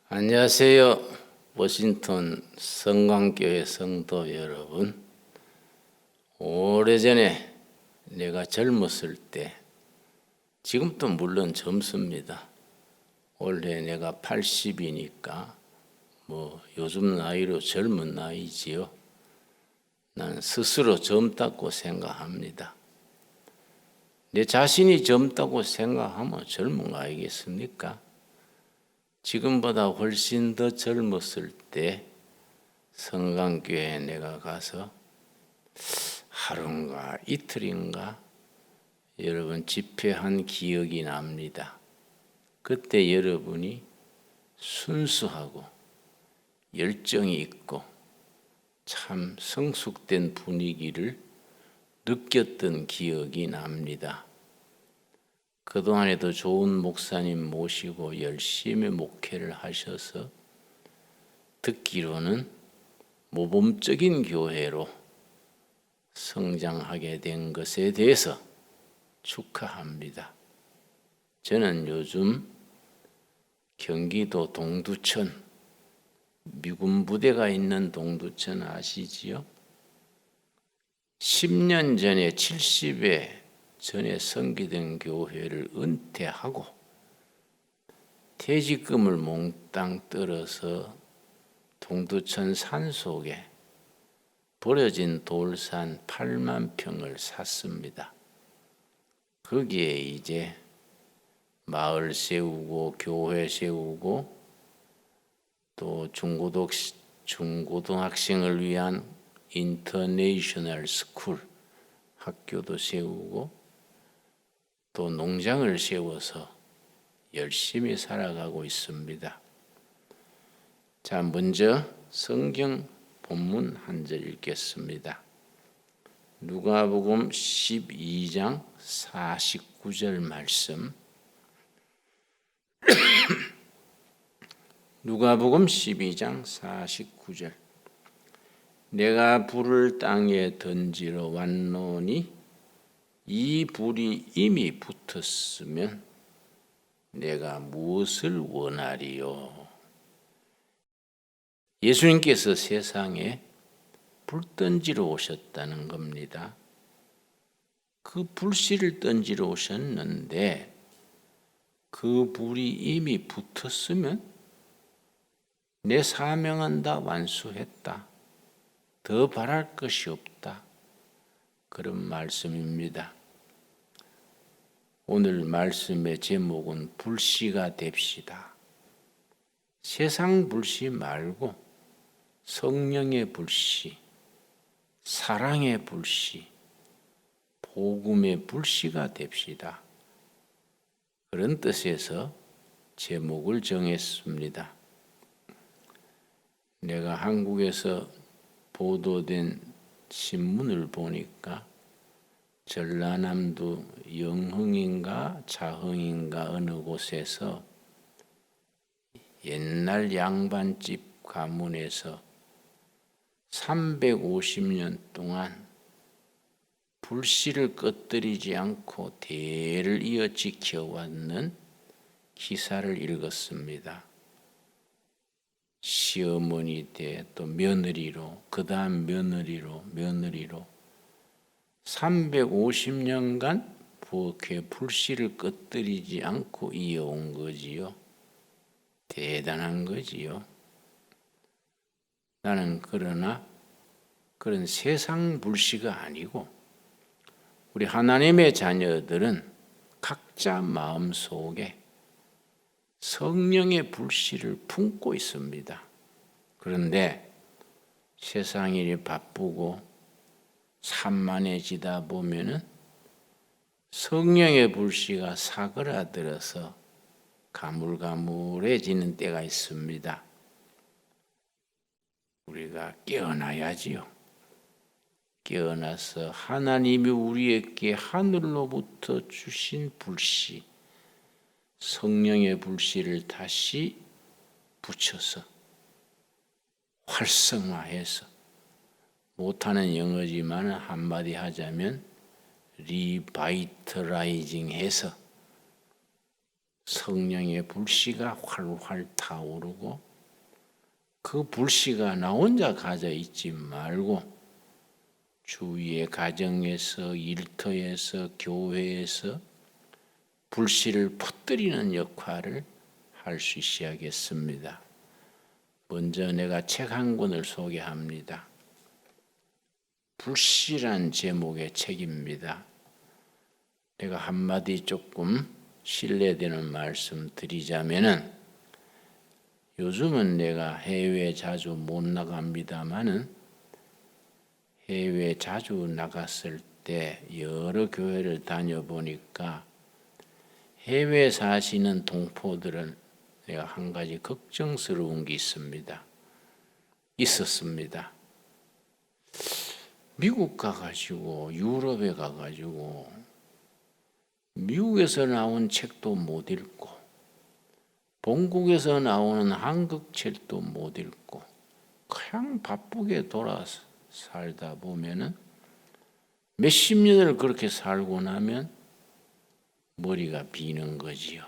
안녕하세요. 워싱턴 성광교회 성도 여러분. 오래전에 내가 젊었을 때, 지금도 물론 젊습니다. 올해 내가 80이니까 요즘 나이로 젊은 나이지요. 나는 스스로 젊다고 생각합니다. 내 자신이 젊다고 생각하면 젊은 거 아니겠습니까? 지금보다 훨씬 더 젊었을 때 성강교회에 내가 가서 하루인가 이틀인가 여러분 집회한 기억이 납니다. 그때 여러분이 순수하고 열정이 있고 참 성숙된 분위기를 느꼈던 기억이 납니다. 그동안에도 좋은 목사님 모시고 열심히 목회를 하셔서 듣기로는 모범적인 교회로 성장하게 된 것에 대해서 축하합니다. 저는 요즘 경기도 동두천, 미군 부대가 있는 동두천 아시지요? 10년 전에 70회 전에 섬기던 교회를 은퇴하고 퇴직금을 몽땅 떨어서 동두천 산속에 버려진 돌산 8만 평을 샀습니다. 거기에 이제 마을 세우고 교회 세우고 또 중고등학생을 위한 인터내셔널 스쿨 학교도 세우고 또 농장을 세워서 열심히 살아가고 있습니다. 자, 먼저 성경 본문 한 절 읽겠습니다. 누가복음 12장 49절 말씀. 누가복음 12장 49절. 내가 불을 땅에 던지러 왔노니 이 불이 이미 붙었으면 내가 무엇을 원하리요? 예수님께서 세상에 불 던지러 오셨다는 겁니다. 그 불씨를 던지러 오셨는데 그 불이 이미 붙었으면 내 사명은 다 완수했다. 더 바랄 것이 없다. 그런 말씀입니다. 오늘 말씀의 제목은 불씨가 됩시다. 세상 불씨 말고 성령의 불씨, 사랑의 불씨, 복음의 불씨가 됩시다. 그런 뜻에서 제목을 정했습니다. 내가 한국에서 보도된 신문을 보니까 전라남도 영흥인가 자흥인가 어느 곳에서 옛날 양반집 가문에서 350년 동안 불씨를 꺼뜨리지 않고 대를 이어 지켜왔는 기사를 읽었습니다. 시어머니 때 또 며느리로 그 다음 며느리로 350년간 불씨를 꺼뜨리지 않고 이어온 거지요. 대단한 거지요. 나는 그러나 그런 세상 불씨가 아니고 우리 하나님의 자녀들은 각자 마음속에 성령의 불씨를 품고 있습니다. 그런데 세상 일이 바쁘고 산만해지다 보면은 성령의 불씨가 사그라들어서 가물가물해지는 때가 있습니다. 우리가 깨어나야지요. 깨어나서 하나님이 우리에게 하늘로부터 주신 불씨, 성령의 불씨를 다시 붙여서 활성화해서 못하는 영어지만 한마디 하자면 리바이터라이징 해서 성령의 불씨가 활활 타오르고 그 불씨가 나 혼자 가져 있지 말고 주위의 가정에서, 일터에서, 교회에서 불씨를 퍼뜨리는 역할을 할 수 있어야겠습니다. 먼저 내가 책 한 권을 소개합니다. 불씨란 제목의 책입니다. 내가 한마디 조금 신뢰되는 말씀 드리자면은, 요즘은 내가 해외 자주 못 나갑니다마는 해외 자주 나갔을 때 여러 교회를 다녀보니까 해외 사시는 동포들은 내가 한 가지 걱정스러운 게 있었습니다. 미국 가가지고 유럽에 가가지고 미국에서 나온 책도 못 읽고 본국에서 나오는 한국 책도 못 읽고 그냥 바쁘게 돌아 살다 보면은 몇십 년을 그렇게 살고 나면 머리가 비는 거지요.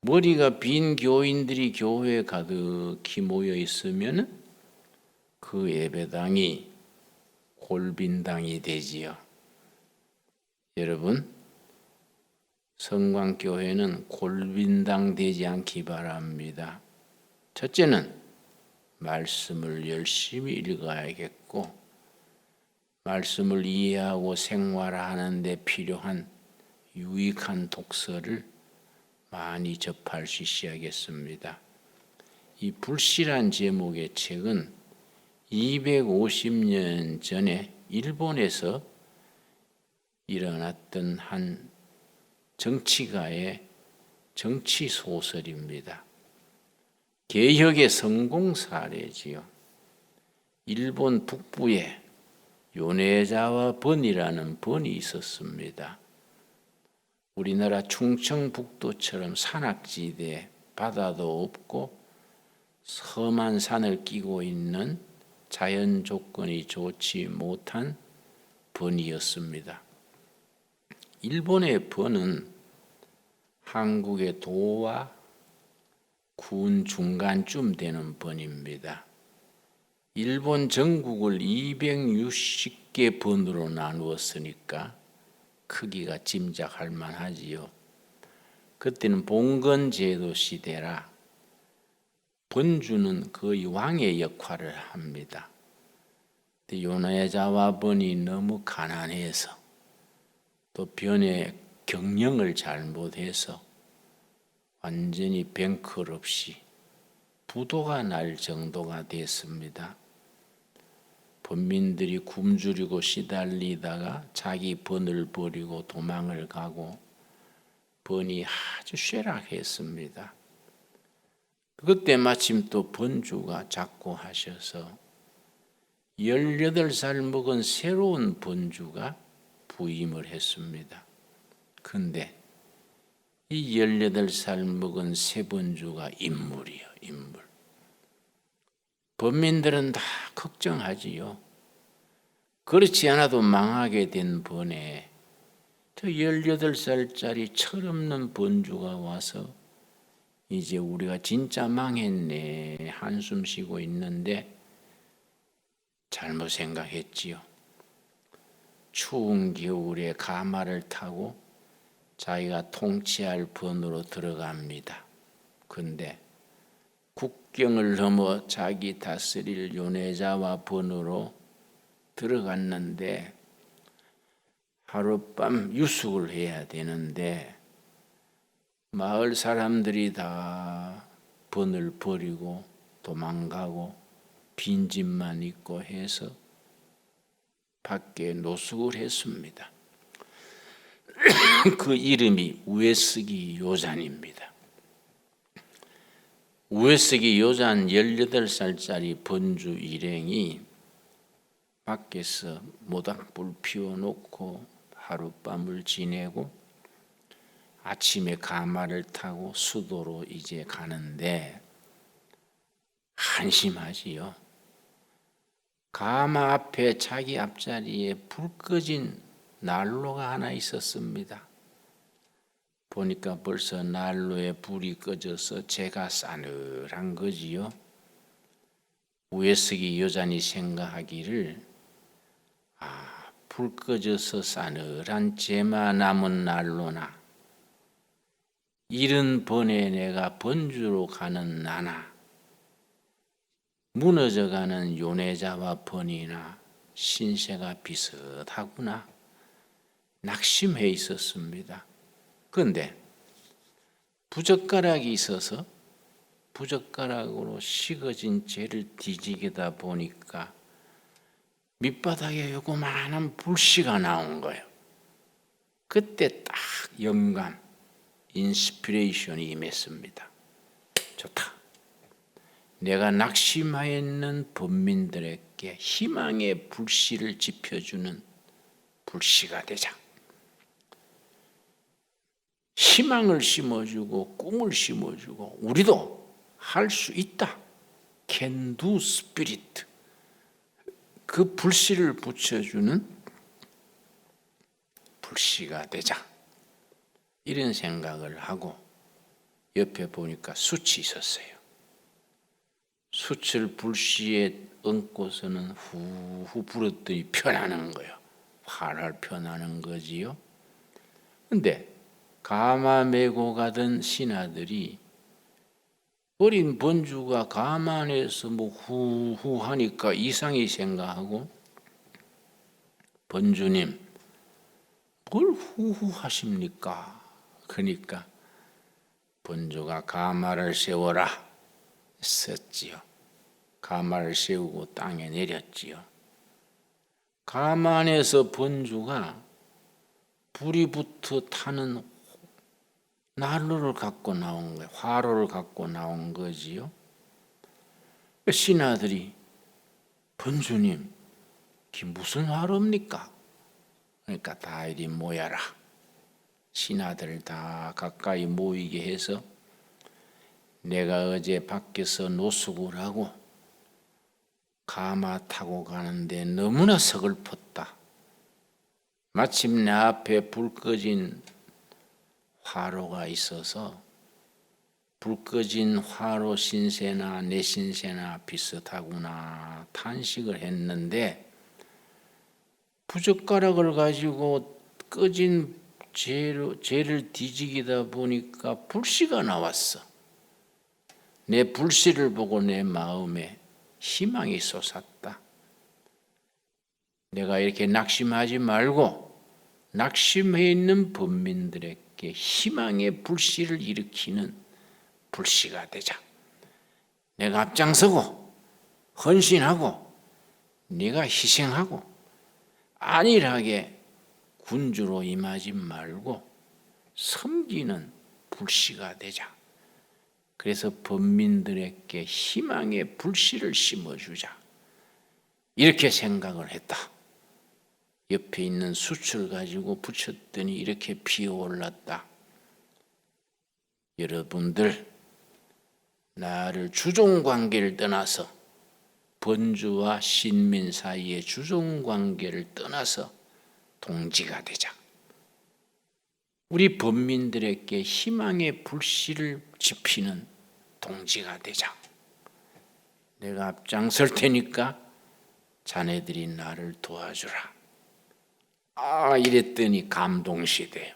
머리가 빈 교인들이 교회에 가득히 모여 있으면 그 예배당이 골빈당이 되지요. 여러분, 성광교회는 골빈당 되지 않기 바랍니다. 첫째는 말씀을 열심히 읽어야겠고, 말씀을 이해하고 생활하는 데 필요한 유익한 독서를 많이 접할 수 있어야겠습니다. 이 불씨란 제목의 책은 250년 전에 일본에서 일어났던 한 정치가의 정치 소설입니다. 개혁의 성공 사례지요. 일본 북부에 요네자와 번이라는 번이 있었습니다. 우리나라 충청북도처럼 산악지대, 바다도 없고 험한 산을 끼고 있는 자연 조건이 좋지 못한 번이었습니다. 일본의 번은 한국의 도와 군 중간쯤 되는 번입니다. 일본 전국을 260개 번으로 나누었으니까 크기가 짐작할 만하지요. 그때는 봉건제도 시대라 번주는 거의 왕의 역할을 합니다. 요네자와 번이 너무 가난해서 또 변의 경영을 잘못해서 완전히 뱅크럽시 부도가 날 정도가 됐습니다. 번민들이 굶주리고 시달리다가 자기 번을 버리고 도망을 가고 번이 아주 쇠락했습니다. 그때 마침 또 번주가 작고하셔서 18살 먹은 새로운 번주가 부임을 했습니다. 근데 이 18살 먹은 새 번주가 인물. 번민들은 다 걱정하지요. 그렇지 않아도 망하게 된 번에 저 18살짜리 철없는 번주가 와서 이제 우리가 진짜 망했네 한숨 쉬고 있는데 잘못 생각했지요. 추운 겨울에 가마를 타고 자기가 통치할 번으로 들어갑니다. 근데 국경을 넘어 자기 다스릴 요네자와 번으로 들어갔는데 하룻밤 유숙을 해야 되는데 마을 사람들이 다 번을 버리고 도망가고 빈집만 있고 해서 밖에 노숙을 했습니다. 그 이름이 우에스기 요잔입니다. 우에스기 요잔 18살짜리 번주 일행이 밖에서 모닥불 피워놓고 하룻밤을 지내고 아침에 가마를 타고 수도로 이제 가는데 한심하지요. 가마 앞에 자기 앞자리에 불 꺼진 난로가 하나 있었습니다. 보니까 벌써 난로에 불이 꺼져서 재가 싸늘한 거지요. 우에석이 여전히 생각하기를 불 꺼져서 싸늘한 재만 남은 난로나 이른 번에 내가 번주로 가는 나나 무너져가는 요네자와 번이나 신세가 비슷하구나 낙심해 있었습니다. 그런데 부젓가락이 있어서 부젓가락으로 식어진 재를 뒤지기다 보니까 밑바닥에 요거만한 불씨가 나온 거예요. 그때 딱 영감, 인스피레이션이 임했습니다. 좋다. 내가 낙심하여 있는 범민들에게 희망의 불씨를 지펴주는 불씨가 되자. 희망을 심어주고 꿈을 심어주고 우리도 할 수 있다. Can do spirit. 그 불씨를 붙여주는 불씨가 되자. 이런 생각을 하고 옆에 보니까 숯이 있었어요. 숯을 불씨에 얹고서는 후후 불었더니 편하는 거예요. 활활 편하는 거지요. 근데 가마 메고 가던 신하들이 어린 번주가 가만에서 후후 하니까 이상히 생각하고 번주님 뭘 후후 하십니까? 그러니까 번주가 가마를 세워라 했지요. 가마를 세우고 땅에 내렸지요. 가만에서 번주가 불이 붙어 타는 난로를 갖고 나온 거예요. 화로를 갖고 나온 거지요. 신하들이 번주님, 이게 무슨 화로입니까? 그러니까 다 이리 모여라. 신하들 다 가까이 모이게 해서 내가 어제 밖에서 노숙을 하고 가마 타고 가는데 너무나 서글펐다. 마침 내 앞에 불 꺼진 화로가 있어서 불 꺼진 화로 신세나 내 신세나 비슷하구나 탄식을 했는데 부젓가락을 가지고 꺼진 재를 뒤지기다 보니까 불씨가 나왔어. 내 불씨를 보고 내 마음에 희망이 솟았다. 내가 이렇게 낙심하지 말고 낙심해 있는 범민들에게 희망의 불씨를 일으키는 불씨가 되자. 내가 앞장서고 헌신하고 네가 희생하고 안일하게 군주로 임하지 말고 섬기는 불씨가 되자. 그래서 범민들에게 희망의 불씨를 심어주자. 이렇게 생각을 했다. 옆에 있는 숯을 가지고 붙였더니 이렇게 피어올랐다. 여러분들, 나를 주종관계를 떠나서 번주와 신민 사이의 주종관계를 떠나서 동지가 되자. 우리 범민들에게 희망의 불씨를 지피는 동지가 되자. 내가 앞장설 테니까 자네들이 나를 도와주라. 이랬더니 감동시대요.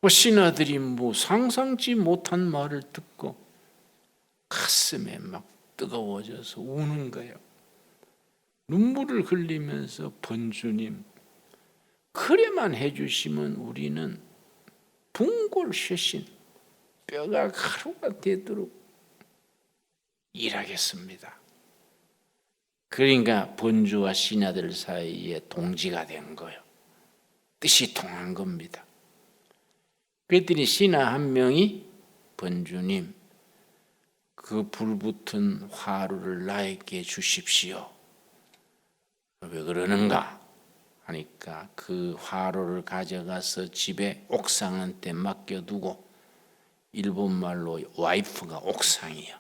신하들이 상상치 못한 말을 듣고 가슴에 막 뜨거워져서 우는 거예요. 눈물을 흘리면서 번주님, 그래만 해주시면 우리는 분골쇄신, 뼈가 가루가 되도록 일하겠습니다. 그러니까 번주와 신하들 사이에 동지가 된 거예요. 뜻이 통한 겁니다. 그랬더니 신하 한 명이 번주님, 그 불붙은 화루를 나에게 주십시오. 왜 그러는가 하니까 그 화루를 가져가서 집에 옥상한테 맡겨두고, 일본말로 와이프가 옥상이요.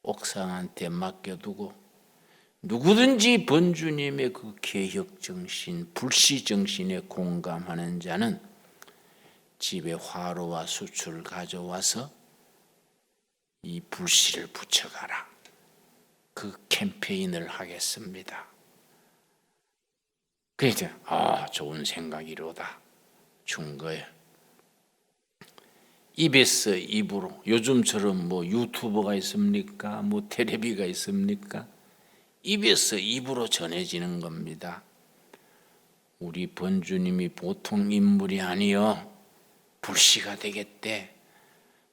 옥상한테 맡겨두고 누구든지 번주님의 그 개혁정신, 불씨정신에 공감하는 자는 집에 화로와 수초를 가져와서 이 불씨를 붙여가라. 그 캠페인을 하겠습니다. 그래서 좋은 생각이로다 준 거예요. 입에서 입으로. 요즘처럼 뭐 유튜버가 있습니까? 뭐 텔레비가 있습니까? 입에서 입으로 전해지는 겁니다. 우리 본주님이 보통 인물이 아니요 불씨가 되겠대.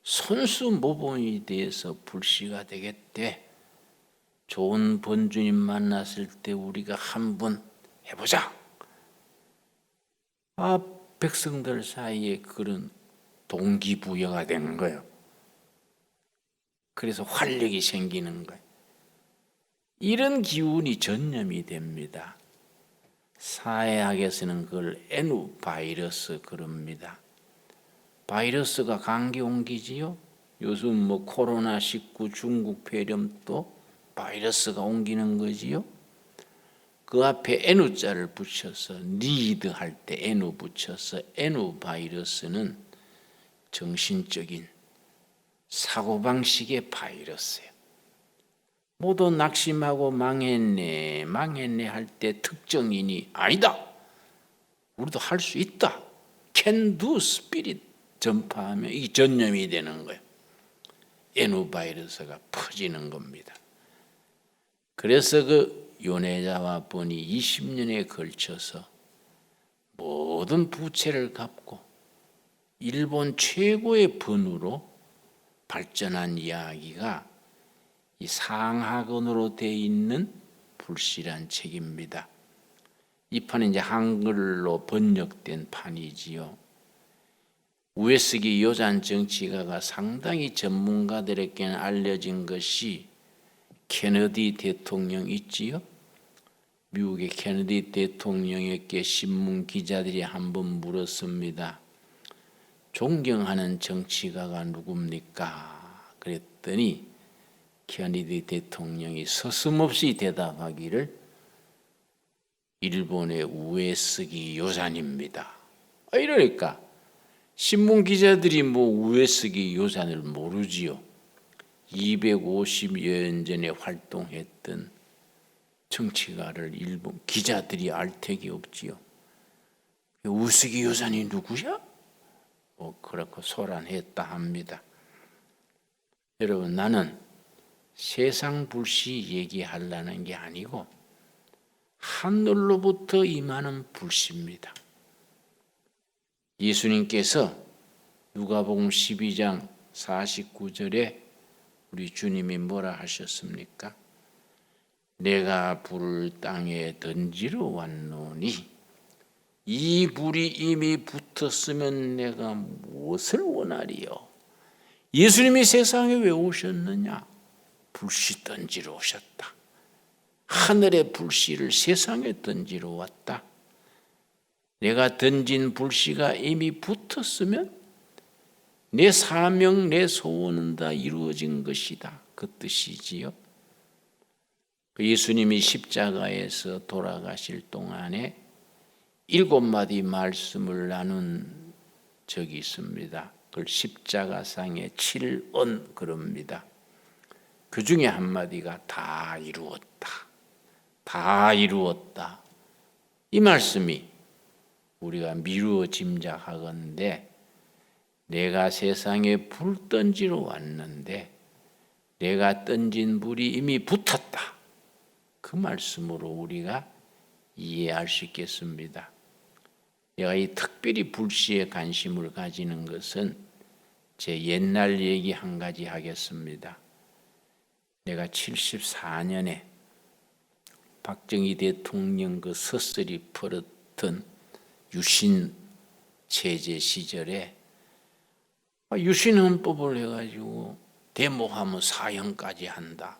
손수 모범이 돼서 불씨가 되겠대. 좋은 본주님 만났을 때 우리가 한번 해보자. 백성들 사이에 그런 동기부여가 되는 거예요. 그래서 활력이 생기는 거예요. 이런 기운이 전염이 됩니다. 사회학에서는 그걸 애누 바이러스 그럽니다. 바이러스가 감기 옮기지요. 요즘 뭐 코로나19 중국 폐렴도 바이러스가 옮기는 거지요. 그 앞에 애누자를 붙여서 리드 할 때 애누 붙여서 애누 바이러스는 정신적인 사고방식의 바이러스예요. 모두 낙심하고 망했네 할 때 특정인이 아니다. 우리도 할 수 있다. can do spirit 전파하면 이 전염이 되는 거예요. 애누 바이러스가 퍼지는 겁니다. 그래서 그 요네자와 본이 20년에 걸쳐서 모든 부채를 갚고 일본 최고의 번으로 발전한 이야기가 이 상하건으로 되어 있는 불씨란 책입니다. 이 판은 이제 한글로 번역된 판이지요. 우에스기 요잔 정치가가 상당히 전문가들에게는 알려진 것이 케너디 대통령 있지요. 미국의 케너디 대통령에게 신문 기자들이 한번 물었습니다. 존경하는 정치가가 누굽니까? 그랬더니 케너디 대통령이 서슴없이 대답하기를 일본의 우에스기 요산입니다. 이러니까 신문 기자들이 뭐 우에스기 요산을 모르지요. 250여 년 전에 활동했던 정치가를 일본 기자들이 알 택이 없지요. 우에스기 요산이 누구야? 그렇고 소란했다 합니다. 여러분, 나는 세상 불씨 얘기하려는 게 아니고 하늘로부터 임하는 불씨입니다. 예수님께서 누가복음 12장 49절에 우리 주님이 뭐라 하셨습니까? 내가 불을 땅에 던지러 왔노니 이 불이 이미 붙었으면 내가 무엇을 원하리요? 예수님이 세상에 왜 오셨느냐? 불씨 던지러 오셨다. 하늘의 불씨를 세상에 던지러 왔다. 내가 던진 불씨가 이미 붙었으면 내 사명, 내 소원은 다 이루어진 것이다. 그 뜻이지요. 예수님이 십자가에서 돌아가실 동안에 7마디 말씀을 나눈 적이 있습니다. 그걸 십자가상의 7언 그럽니다. 그 중에 한마디가 다 이루었다. 다 이루었다. 이 말씀이 우리가 미루어 짐작하건대 내가 세상에 불 던지러 왔는데 내가 던진 불이 이미 붙었다. 그 말씀으로 우리가 이해할 수 있겠습니다. 내가 이 특별히 불씨에 관심을 가지는 것은 제 옛날 얘기 한 가지 하겠습니다. 내가 74년에 박정희 대통령 그 서슬이 풀었던 유신 체제 시절에 유신헌법을 해가지고 데모하면 사형까지 한다.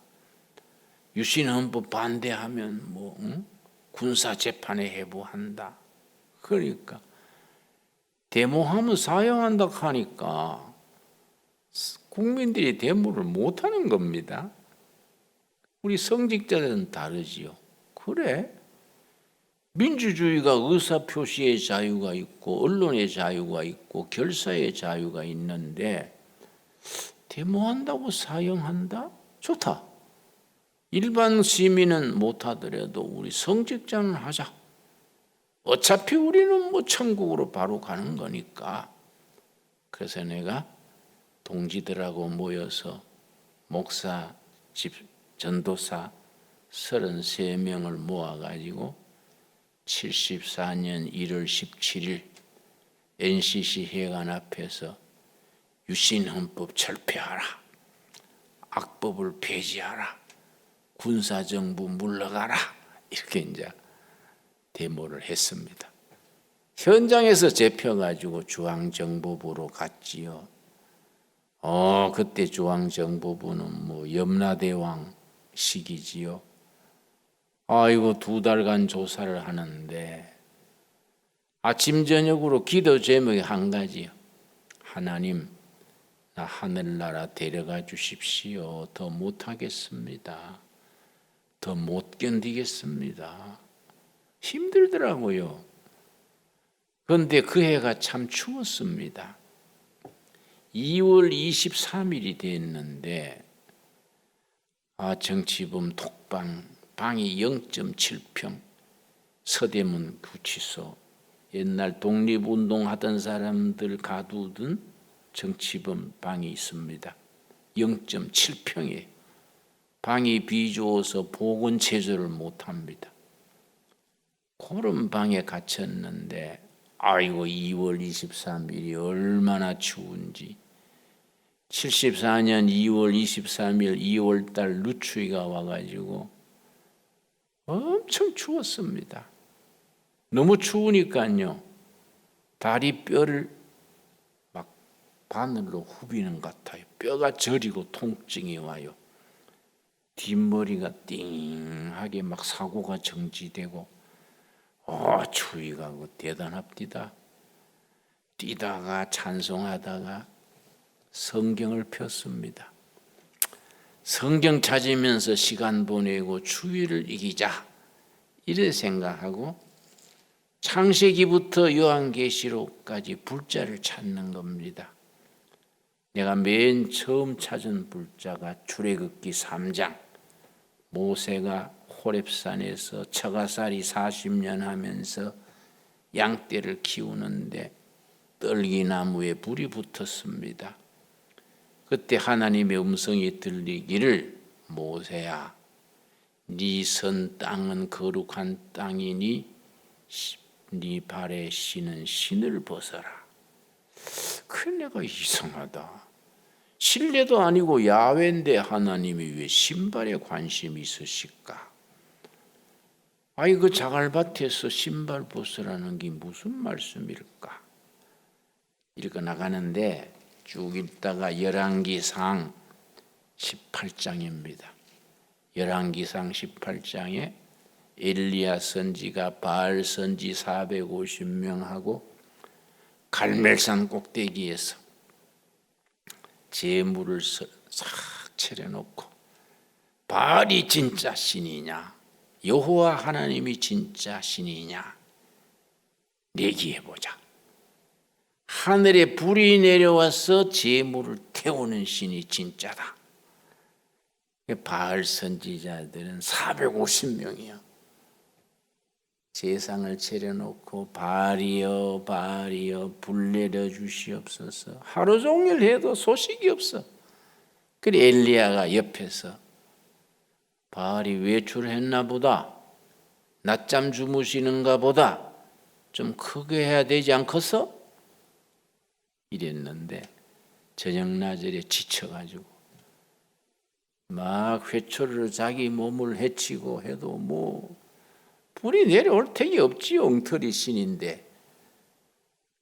유신헌법 반대하면 군사재판에 해부한다. 그러니까 데모하면 사형한다 하니까 국민들이 데모를 못하는 겁니다. 우리 성직자들은 다르지요. 그래? 민주주의가 의사표시의 자유가 있고 언론의 자유가 있고 결사의 자유가 있는데 데모한다고 사형한다? 좋다. 일반 시민은 못하더라도 우리 성직자는 하자. 어차피 우리는 뭐 천국으로 바로 가는 거니까. 그래서 내가 동지들하고 모여서 목사, 전도사 33명을 모아가지고 74년 1월 17일 NCC 회관 앞에서 유신헌법 철폐하라, 악법을 폐지하라, 군사정부 물러가라, 이렇게 이제 데모를 했습니다. 현장에서 잡혀가지고 중앙정보부로 갔지요. 그때 중앙정보부는 뭐 염라대왕 시기지요. 아이고 2달간 조사를 하는데 아침 저녁으로 기도 제목이 한 가지요. 하나님, 나 하늘나라 데려가 주십시오. 더 못하겠습니다. 더 못 견디겠습니다. 힘들더라고요. 그런데 그 해가 참 추웠습니다. 2월 23일이 됐는데 정치범 독방, 방이 0.7평, 서대문 구치소, 옛날 독립운동하던 사람들 가두던 정치범 방이 있습니다. 0.7평에 방이 비좁아서 보건체조를 못합니다. 그런 방에 갇혔는데 아이고 2월 23일이 얼마나 추운지. 74년 2월 23일 2월달 누추위가 와가지고 엄청 추웠습니다. 너무 추우니까요 다리 뼈를 막 바늘로 후비는 것 같아요. 뼈가 저리고 통증이 와요. 뒷머리가 띵하게 막 사고가 정지되고 추위가 대단합니다. 뛰다가 찬송하다가 성경을 폈습니다. 성경 찾으면서 시간 보내고 추위를 이기자 이래 생각하고 창세기부터 요한계시록까지 불자를 찾는 겁니다. 내가 맨 처음 찾은 불자가 출애굽기 3장, 모세가 호렙산에서 처가살이 40년 하면서 양떼를 키우는데 떨기나무에 불이 붙었습니다. 그때 하나님의 음성이 들리기를 모세야, 네 선 땅은 거룩한 땅이니 네 발에 신은 신을 벗어라. 그래 내가 이상하다. 실내도 아니고 야훼인데 하나님이 왜 신발에 관심이 있으실까? 그 자갈밭에서 신발 벗으라는 게 무슨 말씀일까? 이렇게 나가는데 쭉 읽다가 열왕기상 18장입니다. 열왕기상 18장에 엘리야 선지가 바알 선지 450명하고 갈멜산 꼭대기에서 제물을 싹 차려놓고 바알이 진짜 신이냐 여호와 하나님이 진짜 신이냐 내기해보자. 하늘에 불이 내려와서 제물을 태우는 신이 진짜다. 바알 선지자들은 450명이요. 제상을 차려놓고 바알이여 바알이여 불 내려 주시옵소서. 하루 종일 해도 소식이 없어. 그래 엘리야가 옆에서 바알이 외출했나 보다, 낮잠 주무시는가 보다, 좀 크게 해야 되지 않겠어? 이랬는데 저녁 낮에 지쳐가지고 막 회초리로 자기 몸을 해치고 해도 뭐 불이 내려올 택이 없지요. 엉터리 신인데.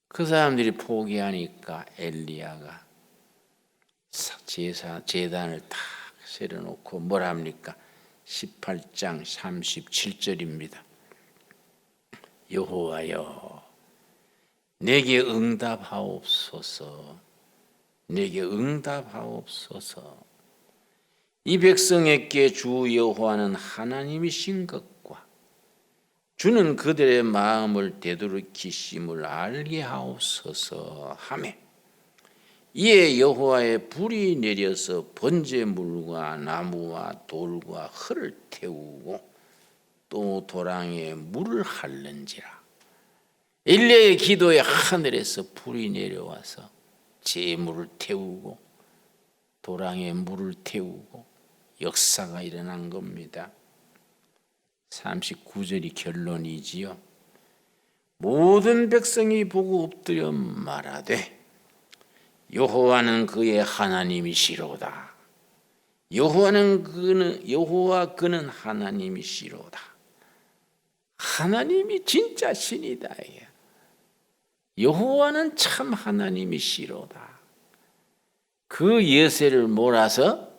그 사람들이 포기하니까 엘리야가 제단을 탁 세려놓고 뭘 합니까? 18장 37절입니다. 여호와여 내게 응답하옵소서. 내게 응답하옵소서. 이 백성에게 주 여호와는 하나님이신 것과 주는 그들의 마음을 되돌이키심을 알게 하옵소서 하며 이에 여호와의 불이 내려서 번제물과 나무와 돌과 흙을 태우고 또 도랑에 물을 핥는지라. 엘리야의 기도에 하늘에서 불이 내려와서 제물을 태우고 도랑에 물을 태우고 역사가 일어난 겁니다. 39절이 결론이지요. 모든 백성이 보고 엎드려 말하되 여호와는 그의 하나님이시로다. 여호와 그는 하나님이시로다. 하나님이 진짜 신이다. 여호와는 참 하나님이시로다. 그 예세를 몰아서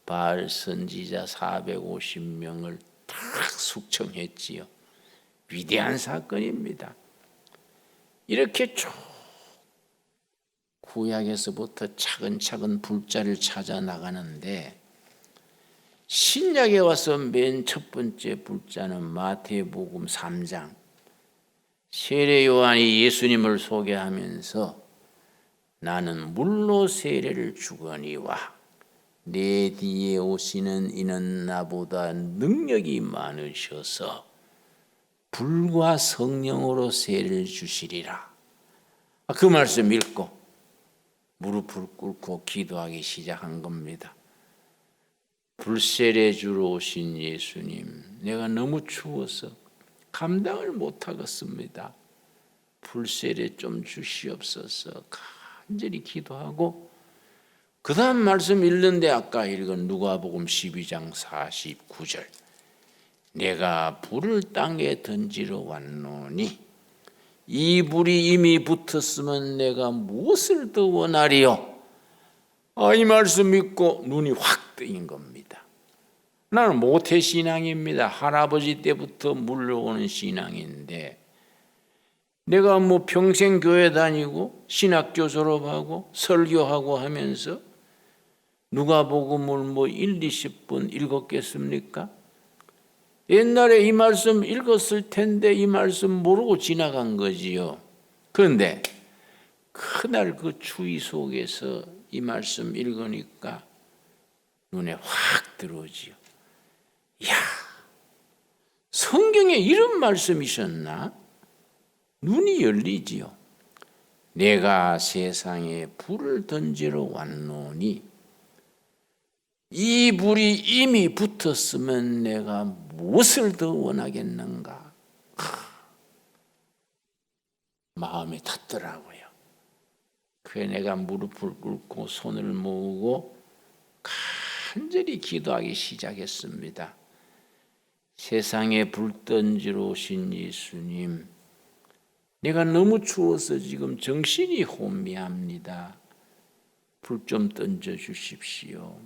바알 선지자 450명을 딱 숙청했지요. 위대한 사건입니다. 이렇게 쭉 구약에서부터 차근차근 불자를 찾아 나가는데 신약에 와서 맨 첫 번째 불자는 마태복음 3장. 세례 요한이 예수님을 소개하면서 나는 물로 세례를 주거니와 내 뒤에 오시는 이는 나보다 능력이 많으셔서 불과 성령으로 세례를 주시리라. 그 말씀 읽고 무릎을 꿇고 기도하기 시작한 겁니다. 불세례 주러 오신 예수님, 내가 너무 추워서 감당을 못하겠습니다. 불세례 좀 주시옵소서. 간절히 기도하고 그 다음 말씀 읽는데 아까 읽은 누가복음 12장 49절 내가 불을 땅에 던지러 왔노니 이 불이 이미 붙었으면 내가 무엇을 더 원하리요? 이 말씀 읽고 눈이 확 뜨인 겁니다. 나는 모태신앙입니다. 할아버지 때부터 물려오는 신앙인데 내가 평생 교회 다니고 신학교 졸업하고 설교하고 하면서 누가복음을 1, 20분 읽었겠습니까? 옛날에 이 말씀 읽었을 텐데 이 말씀 모르고 지나간 거지요. 그런데 그날 그 추위 속에서 이 말씀 읽으니까 눈에 확 들어오지요. 이야, 성경에 이런 말씀이 있었나? 눈이 열리지요. 내가 세상에 불을 던지러 왔노니 이 불이 이미 붙었으면 내가 무엇을 더 원하겠는가? 마음이 닿더라고요. 그래 내가 무릎을 꿇고 손을 모으고 간절히 기도하기 시작했습니다. 세상에 불 던지러 오신 예수님, 내가 너무 추워서 지금 정신이 혼미합니다. 불 좀 던져 주십시오.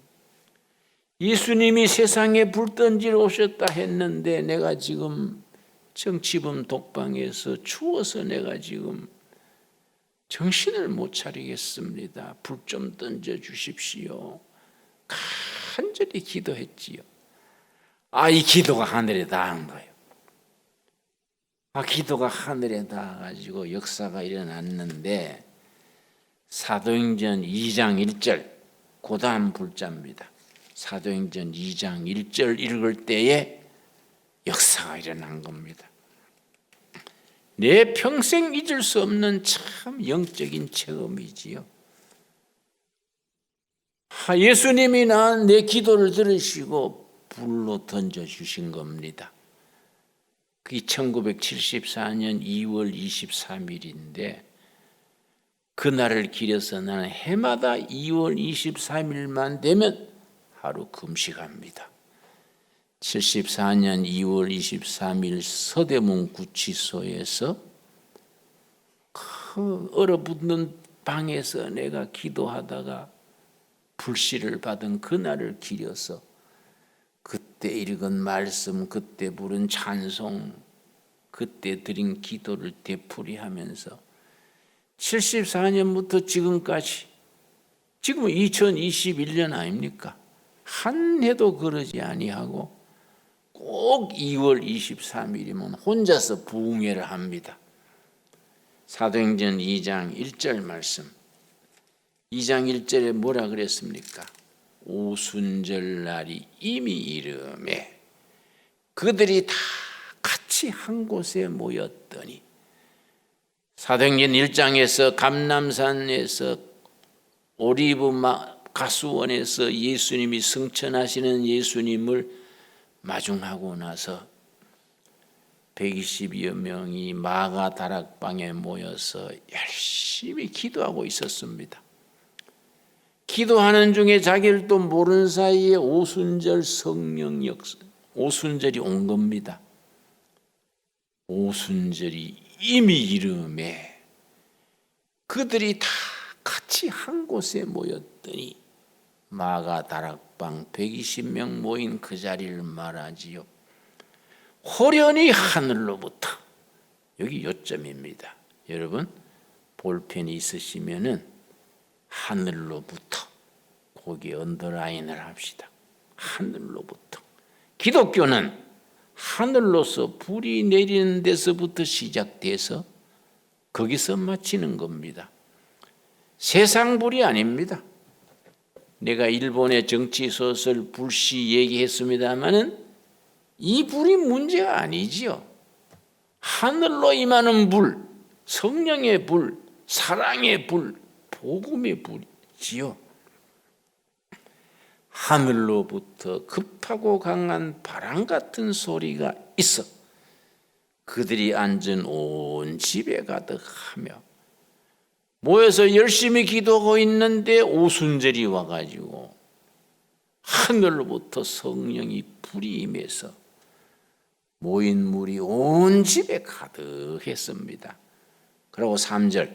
예수님이 세상에 불 던지러 오셨다 했는데 내가 지금 정치범 독방에서 추워서 내가 지금 정신을 못 차리겠습니다. 불 좀 던져 주십시오. 간절히 기도했지요. 이 기도가 하늘에 닿은 거예요. 기도가 하늘에 닿아가지고 역사가 일어났는데 사도행전 2장 1절 그 다음 불자입니다. 사도행전 2장 1절 읽을 때에 역사가 일어난 겁니다. 내 평생 잊을 수 없는 참 영적인 체험이지요. 예수님이 내 기도를 들으시고 불로 던져주신 겁니다. 그게 1974년 2월 23일인데 그날을 기려서 나는 해마다 2월 23일만 되면 하루 금식합니다. 74년 2월 23일 서대문 구치소에서 그 얼어붙는 방에서 내가 기도하다가 불씨를 받은 그날을 기려서 그때 읽은 말씀, 그때 부른 찬송, 그때 드린 기도를 되풀이하면서 74년부터 지금까지, 지금은 2021년 아닙니까? 한 해도 그러지 아니하고 꼭 2월 23일이면 혼자서 부흥회를 합니다. 사도행전 2장 1절 말씀. 2장 1절에 뭐라 그랬습니까? 오순절 날이 이미 이름에 그들이 다 같이 한 곳에 모였더니, 사도행전 1장에서 감람산에서 오리브 가수원에서 예수님이 승천하시는 예수님을 마중하고 나서 120여 명이 마가 다락방에 모여서 열심히 기도하고 있었습니다. 기도하는 중에 자기들도 모르는 사이에 오순절 성령 역사, 오순절이 온 겁니다. 오순절이 이미 이름에 그들이 다 같이 한 곳에 모였더니, 마가 다락방 120명 모인 그 자리를 말하지요. 호련히 하늘로부터, 여기 요점입니다. 여러분 볼펜이 있으시면은 하늘로부터, 거기 언더라인을 합시다. 하늘로부터. 기독교는 하늘로서 불이 내리는 데서부터 시작돼서 거기서 마치는 겁니다. 세상 불이 아닙니다. 내가 일본의 정치 소설 불시 얘기했습니다마는 이 불이 문제가 아니지요. 하늘로 임하는 불, 성령의 불, 사랑의 불, 복음의 불이지요. 하늘로부터 급하고 강한 바람 같은 소리가 있어 그들이 앉은 온 집에 가득하며, 모여서 열심히 기도하고 있는데 오순절이 와가지고 하늘로부터 성령이 불이 임해서 모인 물이 온 집에 가득했습니다. 그리고 3절,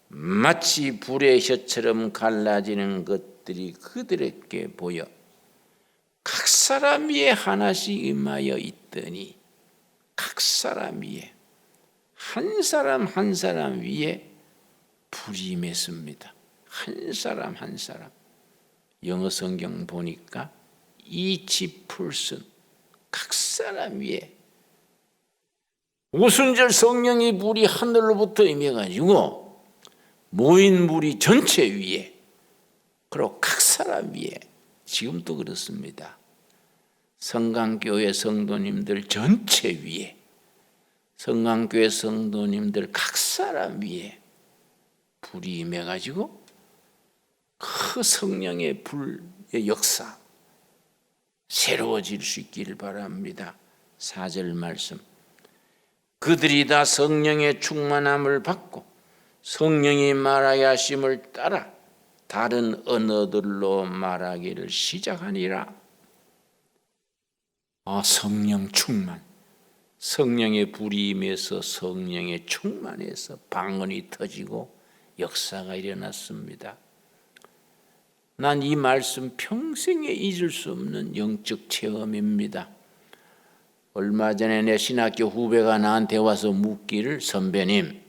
마치 불의 혀처럼 갈라지는 것들이 그들에게 보여 각 사람 위에 하나씩 임하여 있더니, 각 사람 위에, 한 사람 한 사람 위에 불이 임했습니다. 한 사람 한 사람. 영어 성경 보니까 each person, 각 사람 위에 오순절 성령의 불이 하늘로부터 임해가지고 모인 물이 전체 위에, 그리고 각 사람 위에. 지금도 그렇습니다. 성강교회 성도님들 전체 위에, 성강교회 성도님들 각 사람 위에 불이 임해가지고 그 성령의 불의 역사 새로워질 수 있기를 바랍니다. 4절 말씀. 그들이 다 성령의 충만함을 받고 성령이 말하게 하심을 따라 다른 언어들로 말하기를 시작하니라. 성령 충만. 성령의 불이 임해서 성령의 충만해서 방언이 터지고 역사가 일어났습니다. 난 이 말씀 평생에 잊을 수 없는 영적 체험입니다. 얼마 전에 내 신학교 후배가 나한테 와서 묻기를, 선배님,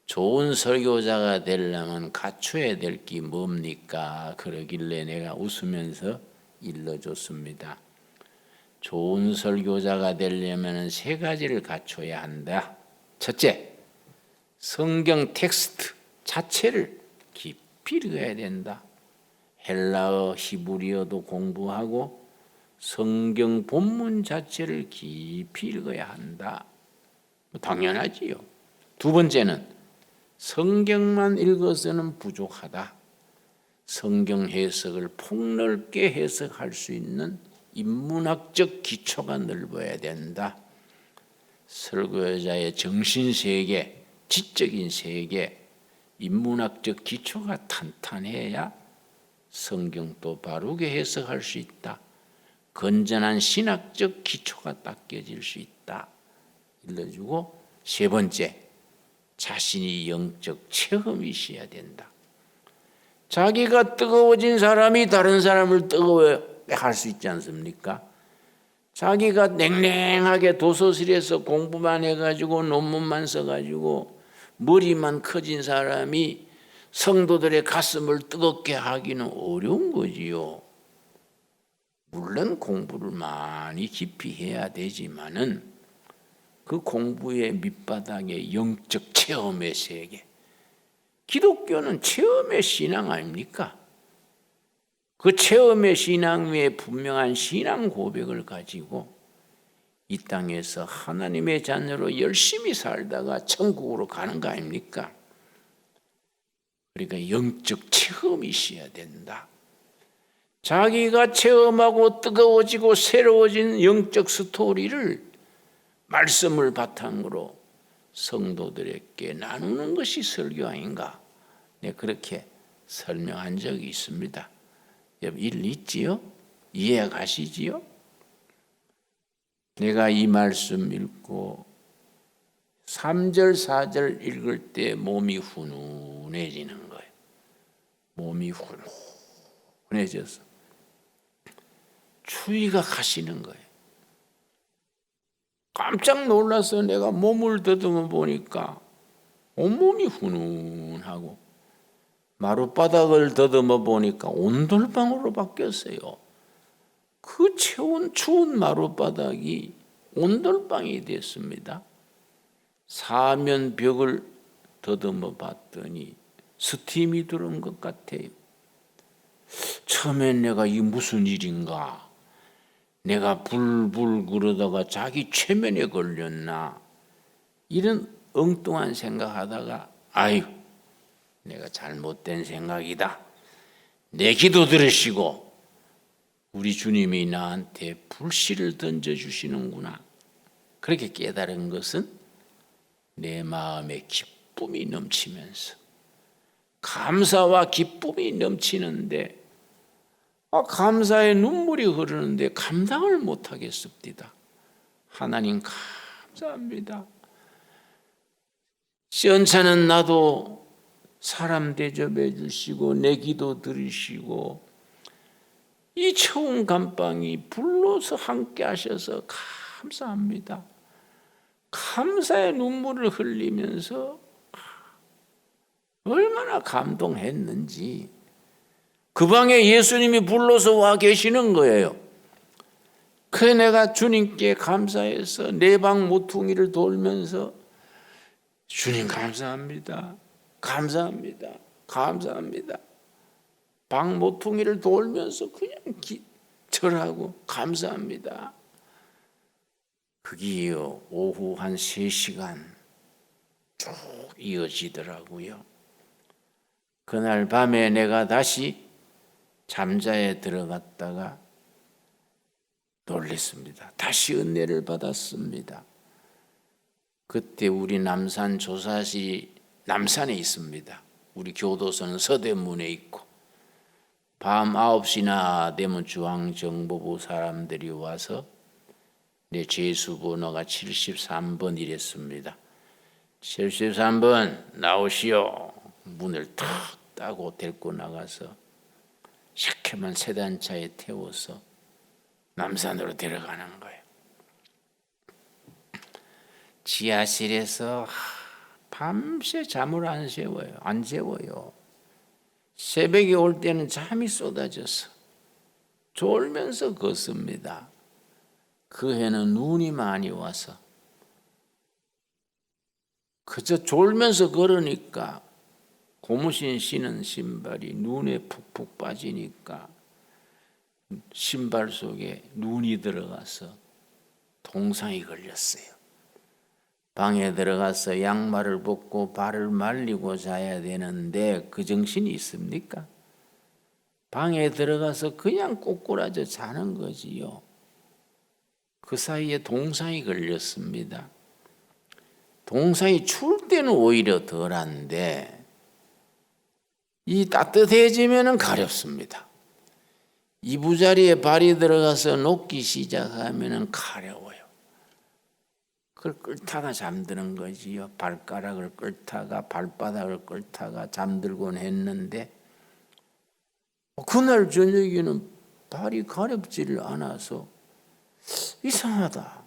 좋은 설교자가 되려면 갖춰야 될 게 뭡니까? 그러길래 내가 웃으면서 일러줬습니다. 좋은 설교자가 되려면 3가지를 갖춰야 한다. 첫째, 성경 텍스트 자체를 깊이 읽어야 된다. 헬라어, 히브리어도 공부하고 성경 본문 자체를 깊이 읽어야 한다. 당연하지요. 2번째는 성경만 읽어서는 부족하다. 성경 해석을 폭넓게 해석할 수 있는 인문학적 기초가 넓어야 된다. 설교자의 정신세계, 지적인 세계, 인문학적 기초가 탄탄해야 성경도 바르게 해석할 수 있다. 건전한 신학적 기초가 닦여질 수 있다. 일러주고, 3번째, 자신이 영적 체험이 있어야 된다. 자기가 뜨거워진 사람이 다른 사람을 뜨거워해 할 수 있지 않습니까? 자기가 냉랭하게 도서실에서 공부만 해가지고 논문만 써가지고 머리만 커진 사람이 성도들의 가슴을 뜨겁게 하기는 어려운 거지요. 물론 공부를 많이 깊이 해야 되지만은 그 공부의 밑바닥에 영적 체험의 세계, 기독교는 체험의 신앙 아닙니까? 그 체험의 신앙 위에 분명한 신앙 고백을 가지고 이 땅에서 하나님의 자녀로 열심히 살다가 천국으로 가는 거 아닙니까? 그러니까 영적 체험이 있어야 된다. 자기가 체험하고 뜨거워지고 새로워진 영적 스토리를 말씀을 바탕으로 성도들에게 나누는 것이 설교 아닌가? 네, 그렇게 설명한 적이 있습니다. 여러분 일리 있지요? 이해 가시지요? 내가 이 말씀 읽고 3절 4절 읽을 때 몸이 훈훈해지는 거예요. 몸이 훈훈해져서 추위가 가시는 거예요. 깜짝 놀라서 내가 몸을 더듬어 보니까 온몸이 훈훈하고 마룻바닥을 더듬어 보니까 온돌방으로 바뀌었어요. 그 추운 마룻바닥이 온돌방이 됐습니다. 사면 벽을 더듬어 봤더니 스팀이 들어온 것 같아요. 처음엔 내가 이 무슨 일인가? 내가 불불 그러다가 자기 최면에 걸렸나? 이런 엉뚱한 생각하다가 아유, 내가 잘못된 생각이다. 내 기도 들으시고 우리 주님이 나한테 불씨를 던져주시는구나. 그렇게 깨달은 것은 내 마음에 기쁨이 넘치면서 감사와 기쁨이 넘치는데 감사의 눈물이 흐르는데 감당을 못하겠습니다. 하나님 감사합니다. 시원찮은 나도 사람 대접해 주시고 내 기도 들으시고 이 처운 감방이 불로서 함께 하셔서 감사합니다. 감사의 눈물을 흘리면서 얼마나 감동했는지 그 방에 예수님이 불러서 와 계시는 거예요. 그래 내가 주님께 감사해서 내 방 모퉁이를 돌면서 주님 감사합니다. 감사합니다. 감사합니다. 방 모퉁이를 돌면서 그냥 절하고 감사합니다. 그게 오후 한 3시간 쭉 이어지더라고요. 그날 밤에 내가 다시 잠자에 들어갔다가 놀랬습니다. 다시 은혜를 받았습니다. 그때 우리 남산 조사시 남산에 있습니다. 우리 교도소는 서대문에 있고 밤 9시나 되면 중앙정보부 사람들이 와서 내 죄수번호가 73번 이랬습니다. 73번 나오시오. 문을 탁 따고 데리고 나가서 샤케만 세단차에 태워서 남산으로 데려가는 거예요. 지하실에서 밤새 잠을 안 재워요. 새벽에 올 때는 잠이 쏟아져서 졸면서 걷습니다. 그 해는 눈이 많이 와서 그저 졸면서 걸으니까 고무신 신은 신발이 눈에 푹푹 빠지니까 신발 속에 눈이 들어가서 동상이 걸렸어요. 방에 들어가서 양말을 벗고 발을 말리고 자야 되는데 그 정신이 있습니까? 방에 들어가서 그냥 꼬꾸라져 자는 거지요. 그 사이에 동상이 걸렸습니다. 동상이 추울 때는 오히려 덜한데 이 따뜻해지면은 가렵습니다. 이부자리에 발이 들어가서 녹기 시작하면은 가려워요. 그걸 끌다가 잠드는 거지요. 발가락을 끌다가 발바닥을 끌다가 잠들곤 했는데 그날 저녁에는 발이 가렵지를 않아서 이상하다.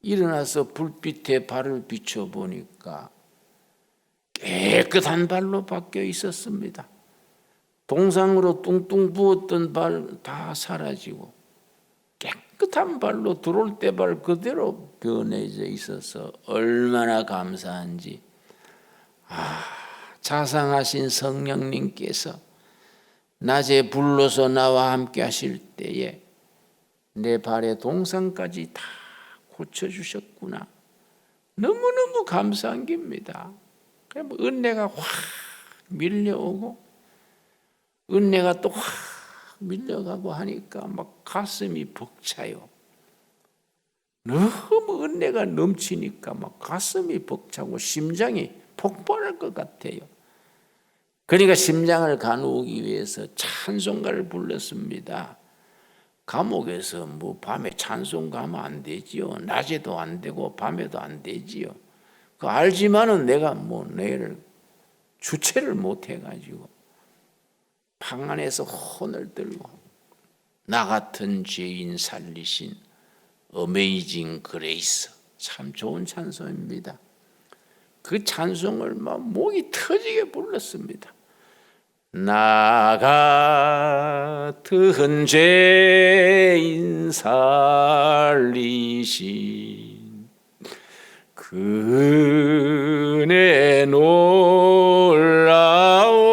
일어나서 불빛에 발을 비춰보니까 깨끗한 발로 바뀌어 있었습니다. 동상으로 뚱뚱 부었던 발 다 사라지고 깨끗한 발로 들어올 때 발 그대로 변해져 있어서 얼마나 감사한지. 자상하신 성령님께서 낮에 불러서 나와 함께 하실 때에 내 발의 동상까지 다 고쳐주셨구나. 너무너무 감사한 겁니다. 은혜가 확 밀려오고 은혜가 또 확 밀려가고 하니까 막 가슴이 벅차요. 너무 은혜가 넘치니까 막 가슴이 벅차고 심장이 폭발할 것 같아요. 그러니까 심장을 가누기 위해서 찬송가를 불렀습니다. 감옥에서 뭐 밤에 찬송가 하면 안 되지요. 낮에도 안 되고 밤에도 안 되지요. 그 알지만은 내가 뭐 내를 주체를 못 해가지고 방 안에서 혼을 들고 나 같은 죄인 살리신 어메이징 그레이스, 참 좋은 찬송입니다. 그 찬송을 막 목이 터지게 불렀습니다. 나 같은 죄인 살리신 그네 놀라와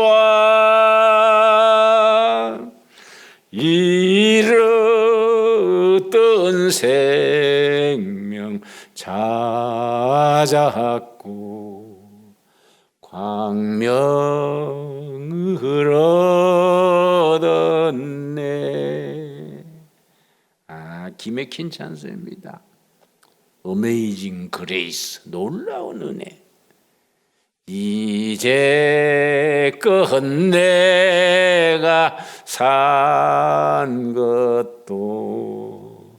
잃었던 생명 찾았고 광명을 얻었네. 기맥힌 찬송입니다. 어메이징 그레이스, 놀라운 은혜. 이제껏 내가 산 것도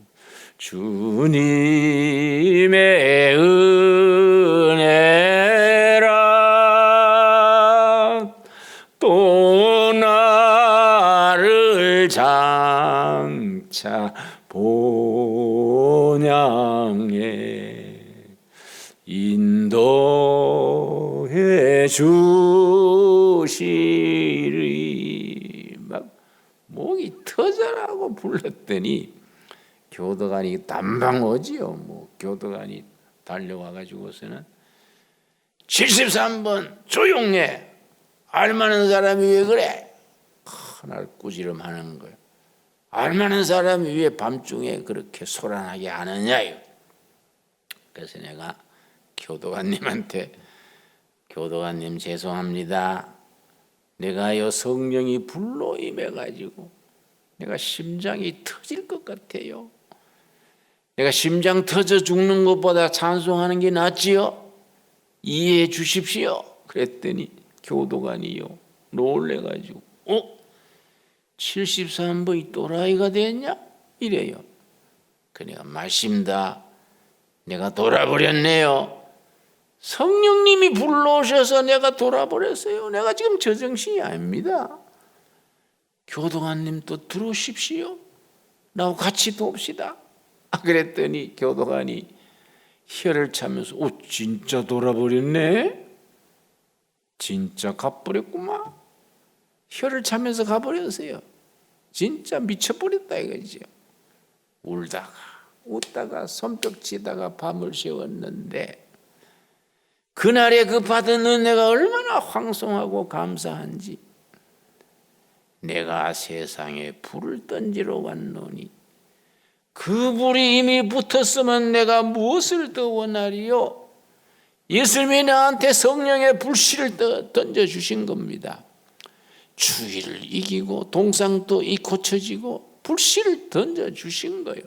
주님의 은혜라. 또 나를 장차 본향에 인도해 주시리. 막 목이 터져라고 불렀더니 교도관이 단방 오지요. 뭐 교도관이 달려와 가지고서는 73번 조용해. 알만한 사람이 왜 그래? 날 꾸지름하는 거예요. 알만한 사람이 왜 밤중에 그렇게 소란하게 하느냐요. 그래서 내가 교도관님한테 교도관님 죄송합니다. 내가요 성령이 불로 임해가지고 내가 심장이 터질 것 같아요. 내가 심장 터져 죽는 것보다 찬송하는 게 낫지요. 이해해 주십시오. 그랬더니 교도관이요 놀래가지고 73번이 또라이가 됐냐? 이래요. 그러니까 말씀다. 내가 돌아버렸네요. 성령님이 불러오셔서 내가 돌아버렸어요. 내가 지금 제정신이 아닙니다. 교도관님 또 들어오십시오. 나하고 같이 돕시다. 그랬더니 교도관이 혀를 차면서 진짜 돌아버렸네. 진짜 가버렸구만. 혀를 차면서 가버렸어요. 진짜 미쳐버렸다 이거죠. 울다가 웃다가 손뼉치다가 밤을 새웠는데 그날에 그 받은 은혜가 얼마나 황송하고 감사한지. 내가 세상에 불을 던지러 왔노니 그 불이 이미 붙었으면 내가 무엇을 더 원하리요. 예수님이 나한테 성령의 불씨를 던져주신 겁니다. 주의를 이기고 동상도 고쳐지고 불씨를 던져주신 거예요.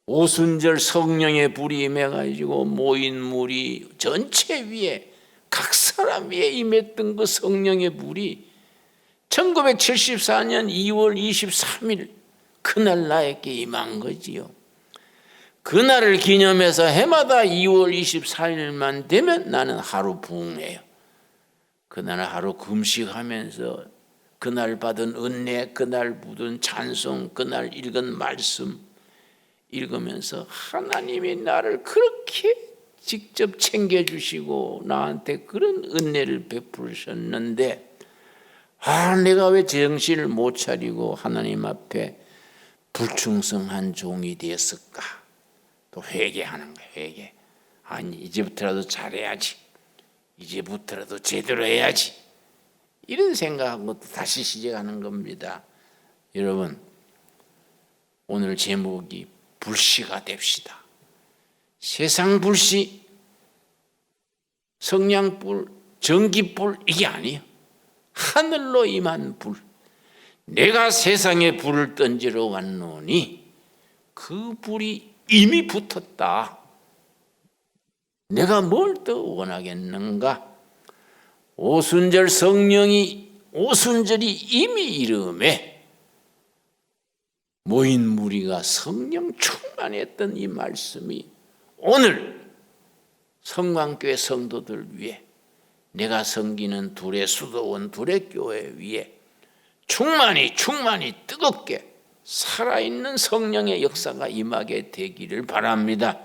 오순절 성령의 불이 임해가지고 모인 물이 전체 위에 각 사람 위에 임했던 그 성령의 불이 1974년 2월 23일 그날 나에게 임한 거지요. 그날을 기념해서 해마다 2월 24일만 되면 나는 하루 부흥해요. 그날 하루 금식하면서 그날 받은 은혜, 그날 부른 찬송, 그날 읽은 말씀 읽으면서 하나님이 나를 그렇게 직접 챙겨주시고 나한테 그런 은혜를 베푸셨는데 내가 왜 정신을 못 차리고 하나님 앞에 불충성한 종이 되었을까? 또 회개하는 거예요. 회개. 아니, 이제부터라도 잘해야지. 이제부터라도 제대로 해야지. 이런 생각하고 다시 시작하는 겁니다. 여러분, 오늘 제목이 불씨가 됩시다. 세상 불씨, 성냥불, 전기불 이게 아니에요. 하늘로 임한 불. 내가 세상에 불을 던지러 왔노니 그 불이 이미 붙었다. 내가 뭘 더 원하겠는가? 오순절 성령이 오순절이 이미 이름에 모인 무리가 성령 충만했던 이 말씀이 오늘 성광교회 성도들 위해 내가 섬기는 둘의 수도원 둘의 교회 위에 충만히 뜨겁게 살아있는 성령의 역사가 임하게 되기를 바랍니다.